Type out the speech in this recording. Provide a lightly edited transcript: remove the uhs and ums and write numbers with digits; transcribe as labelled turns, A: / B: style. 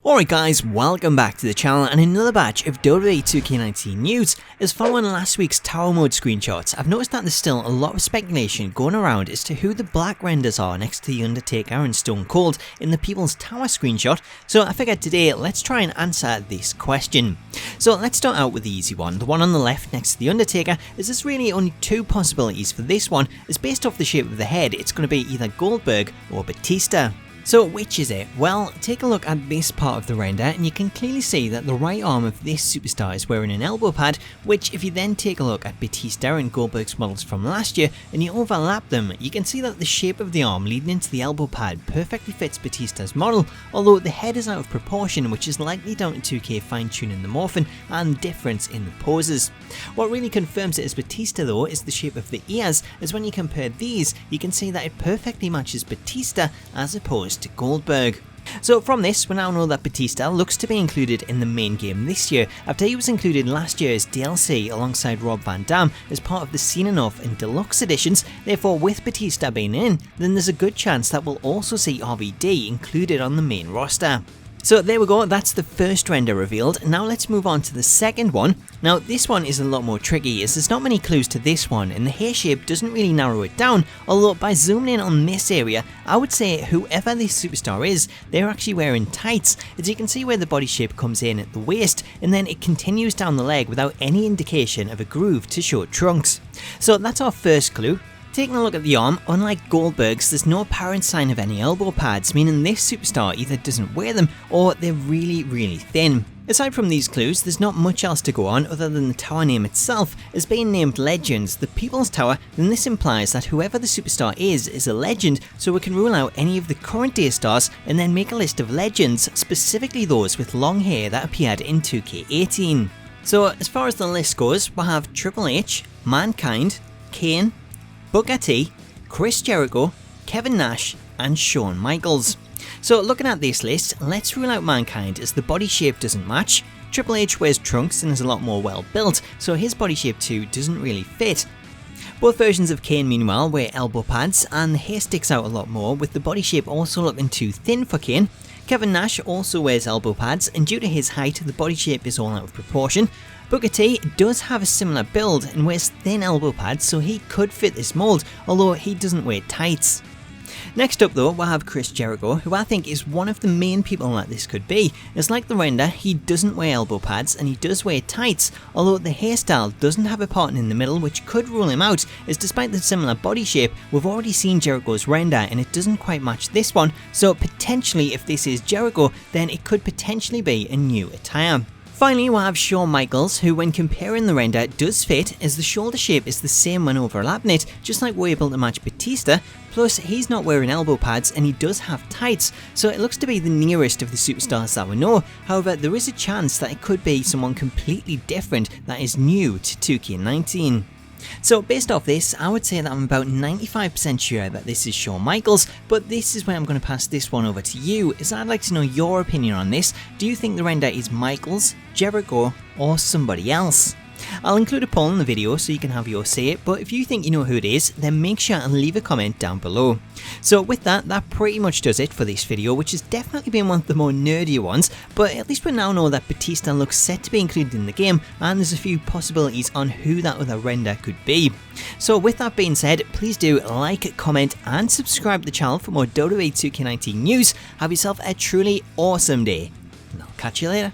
A: Alright guys, welcome back to the channel and another batch of WWE 2K19 news. As following last week's Tower Mode screenshots, I've noticed that there's still a lot of speculation going around as to who the black renders are next to The Undertaker and Stone Cold in the People's Tower screenshot, so I figured today let's try and answer this question. So let's start out with the easy one. The one on the left next to The Undertaker, as there's really only two possibilities for this one, as based off the shape of the head it's going to be either Goldberg or Batista. So which is it? Well, take a look at this part of the render and you can clearly see that the right arm of this superstar is wearing an elbow pad, which if you then take a look at Batista and Goldberg's models from last year and you overlap them, you can see that the shape of the arm leading into the elbow pad perfectly fits Batista's model, although the head is out of proportion, which is likely down to 2K fine-tuning the morphing and difference in the poses. What really confirms it as Batista though is the shape of the ears, as when you compare these you can see that it perfectly matches Batista as opposed to Goldberg. So from this, we now know that Batista looks to be included in the main game this year, after he was included last year as DLC alongside Rob Van Dam as part of the Cena North and Deluxe editions. Therefore, with Batista being in, then there's a good chance that we'll also see RVD included on the main roster. So there we go, that's the first render revealed. Now let's move on to the second one. Now this one is a lot more tricky as there's not many clues to this one and the hair shape doesn't really narrow it down, although by zooming in on this area, I would say whoever this superstar is, they're actually wearing tights, as you can see where the body shape comes in at the waist and then it continues down the leg without any indication of a groove to show trunks. So that's our first clue. Taking a look at the arm, unlike Goldberg's, there's no apparent sign of any elbow pads, meaning this superstar either doesn't wear them or they're really thin. Aside from these clues, there's not much else to go on other than the tower name itself. As being named Legends, the People's Tower, then this implies that whoever the superstar is a legend, so we can rule out any of the current day stars and then make a list of legends, specifically those with long hair that appeared in 2K18. So as far as the list goes, we'll have Triple H, Mankind, Kane, Booker T, Chris Jericho, Kevin Nash and Shawn Michaels. So looking at this list, let's rule out Mankind as the body shape doesn't match. Triple H wears trunks and is a lot more well built, so his body shape too doesn't really fit. Both versions of Kane meanwhile wear elbow pads and the hair sticks out a lot more, with the body shape also looking too thin for Kane. Kevin Nash also wears elbow pads and due to his height the body shape is all out of proportion. Booker T does have a similar build and wears thin elbow pads, so he could fit this mold, although he doesn't wear tights. Next up though, we'll have Chris Jericho, who I think is one of the main people that this could be, as like the render, he doesn't wear elbow pads and he does wear tights, although the hairstyle doesn't have a pattern in the middle, which could rule him out, as despite the similar body shape, we've already seen Jericho's render and it doesn't quite match this one, so potentially if this is Jericho, then it could potentially be a new attire. Finally, we'll have Shawn Michaels, who when comparing the render does fit, as the shoulder shape is the same when overlapping it, just like we're able to match Batista, plus he's not wearing elbow pads and he does have tights, so it looks to be the nearest of the superstars that we know. However, there is a chance that it could be someone completely different that is new to 2K19. So based off this, I would say that I'm about 95% sure that this is Shawn Michaels, but this is where I'm going to pass this one over to you, as I'd like to know your opinion on this. Do you think the render is Michaels, Jericho or somebody else? I'll include a poll in the video so you can have your say it, but if you think you know who it is, then make sure and leave a comment down below. So with that pretty much does it for this video, which has definitely been one of the more nerdier ones, but at least we now know that Batista looks set to be included in the game, and there's a few possibilities on who that other render could be. So with that being said, please do like, comment and subscribe to the channel for more WWE 2K19 news. Have yourself a truly awesome day, and I'll catch you later.